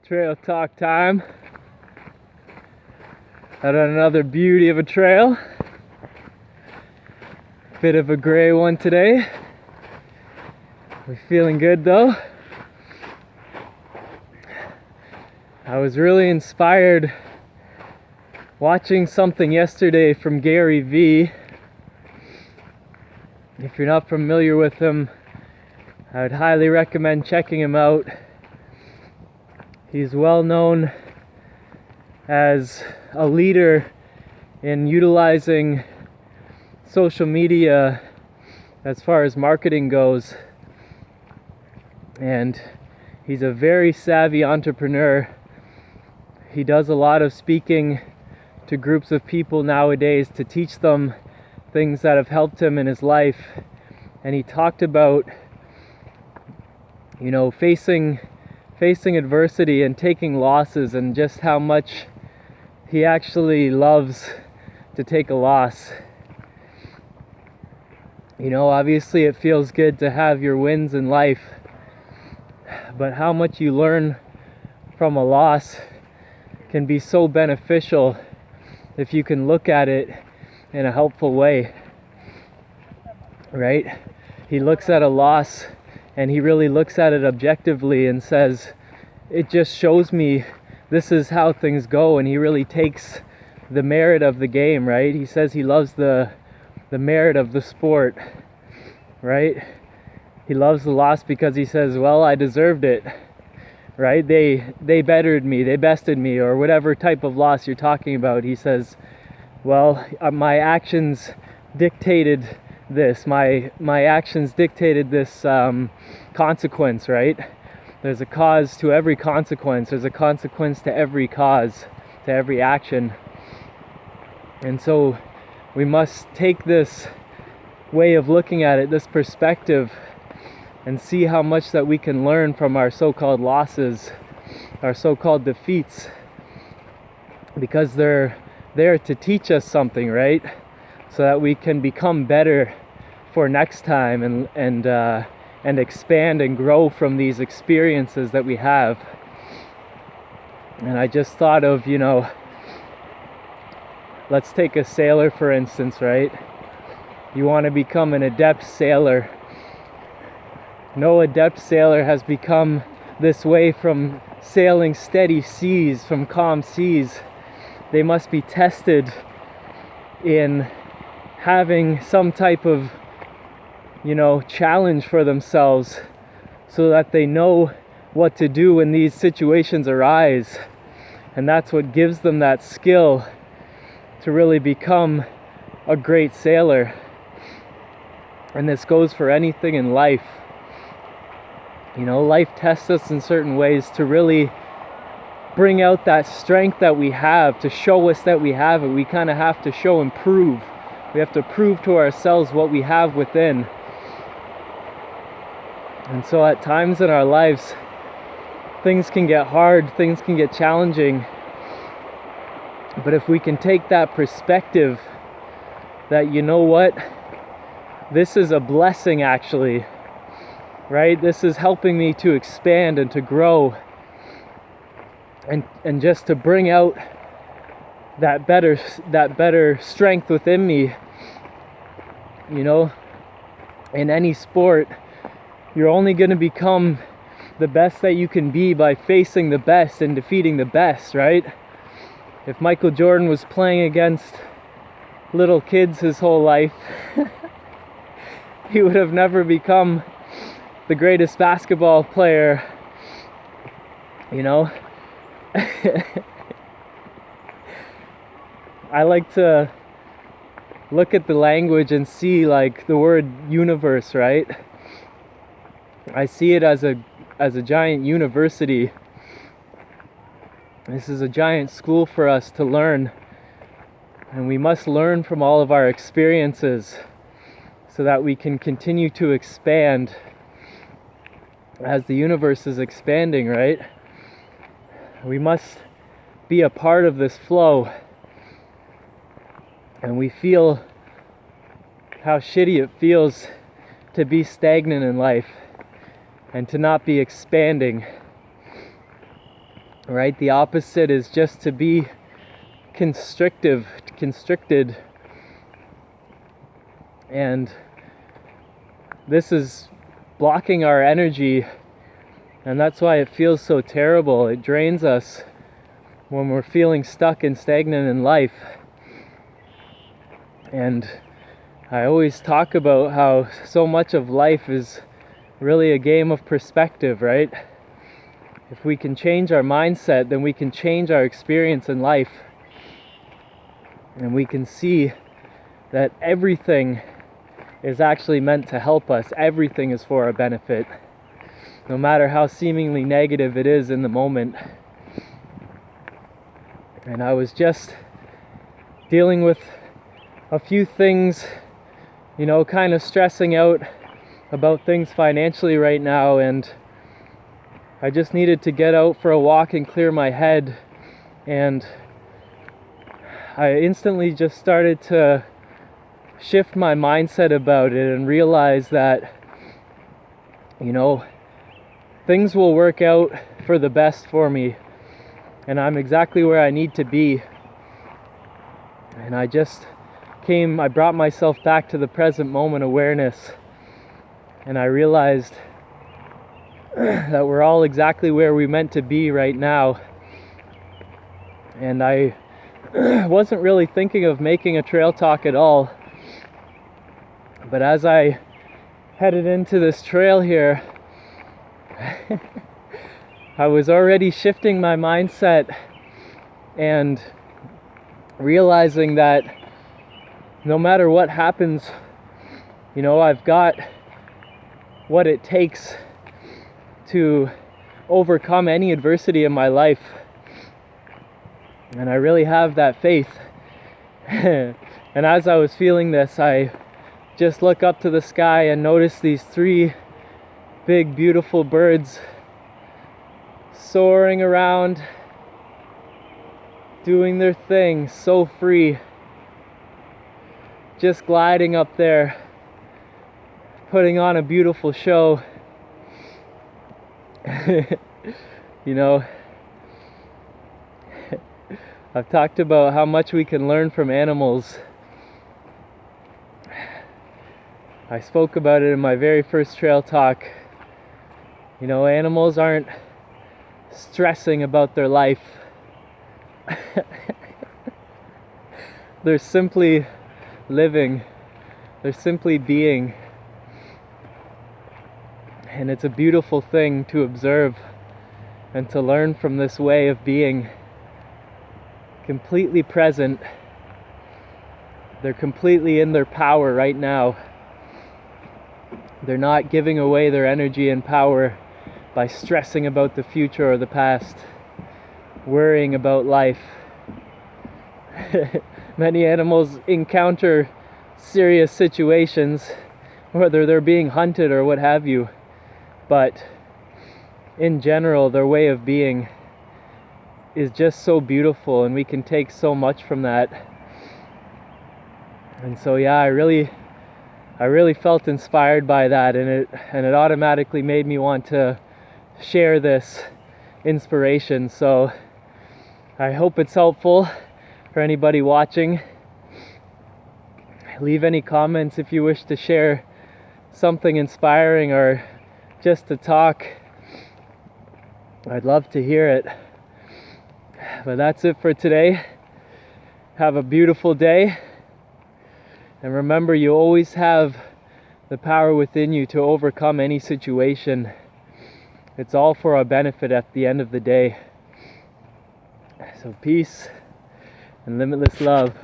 Trail talk time. Out on another beauty of a trail. Bit of a gray one today. We're feeling good though. I was really inspired watching something yesterday from Gary Vee. If you're not familiar with him, I would highly recommend checking him out. He's well known as a leader in utilizing social media as far as marketing goes. And he's a very savvy entrepreneur. He does a lot of speaking to groups of people nowadays to teach them things that have helped him in his life. And he talked about, facing adversity and taking losses, and just how much he actually loves to take a loss. Obviously it feels good to have your wins in life, but how much you learn from a loss can be so beneficial if you can look at it in a helpful way, right? He looks at a loss and he really looks at it objectively and says, it just shows me this is how things go. And he really takes the merit of the game, right? He says he loves the merit of the sport, right? He loves the loss because he says, well, I deserved it, right? They bettered me, they bested me, or whatever type of loss you're talking about. He says, well, my actions dictated this. My actions dictated this consequence, right? There's a cause to every consequence. There's a consequence to every cause, to every action. And so we must take this way of looking at it, this perspective, and see how much that we can learn from our so-called losses, our so-called defeats, because they're there to teach us something, right? So that we can become better for next time and expand and grow from these experiences that we have. And I just thought of, let's take a sailor for instance, right? You want to become an adept sailor. No adept sailor has become this way from sailing steady seas, from calm seas. They must be tested in having some type of, challenge for themselves so that they know what to do when these situations arise. And that's what gives them that skill to really become a great sailor. And this goes for anything in life. Life tests us in certain ways to really bring out that strength that we have, to show us that we have it. We kind of have to show and prove. We have to prove to ourselves what we have within. And so at times in our lives, things can get hard, things can get challenging. But if we can take that perspective that, this is a blessing actually, right? This is helping me to expand and to grow. And just to bring out that better strength within me. In any sport, you're only going to become the best that you can be by facing the best and defeating the best, right? If Michael Jordan was playing against little kids his whole life, he would have never become the greatest basketball player, I like to look at the language and see like the word universe, right? I see it as a giant university. This is a giant school for us to learn, and we must learn from all of our experiences so that we can continue to expand as the universe is expanding, right? We must be a part of this flow. And we feel how shitty it feels to be stagnant in life and to not be expanding. right? The opposite is just to be constricted, and this is blocking our energy, and that's why it feels so terrible. It drains us when we're feeling stuck and stagnant in life. And I always talk about how so much of life is really a game of perspective, right? If we can change our mindset, then we can change our experience in life. And we can see that everything is actually meant to help us. Everything is for our benefit, no matter how seemingly negative it is in the moment. And I was just dealing with a few things, kind of stressing out about things financially right now, and I just needed to get out for a walk and clear my head. And I instantly just started to shift my mindset about it and realize that, things will work out for the best for me, and I'm exactly where I need to be. And I brought myself back to the present moment awareness, and I realized that we're all exactly where we're meant to be right now. And I wasn't really thinking of making a trail talk at all, but as I headed into this trail here, I was already shifting my mindset and realizing that no matter what happens, I've got what it takes to overcome any adversity in my life. And I really have that faith. And as I was feeling this, I just look up to the sky and notice these 3 big, beautiful birds soaring around, doing their thing, so free, just gliding up there, putting on a beautiful show. I've talked about how much we can learn from animals. I spoke about it in my very first trail talk. Animals aren't stressing about their life. They're simply living. They're simply being. And it's a beautiful thing to observe and to learn from this way of being completely present. They're completely in their power right now. They're not giving away their energy and power by stressing about the future or the past, worrying about life. Many animals encounter serious situations, whether they're being hunted or what have you, but in general, their way of being is just so beautiful, and we can take so much from that. And so I really felt inspired by that, and it automatically made me want to share this inspiration. So I hope it's helpful for anybody watching. Leave any comments if you wish to share something inspiring or just to talk. I'd love to hear it. But that's it for today. Have a beautiful day. And remember, you always have the power within you to overcome any situation. It's all for our benefit at the end of the day. So peace and limitless love.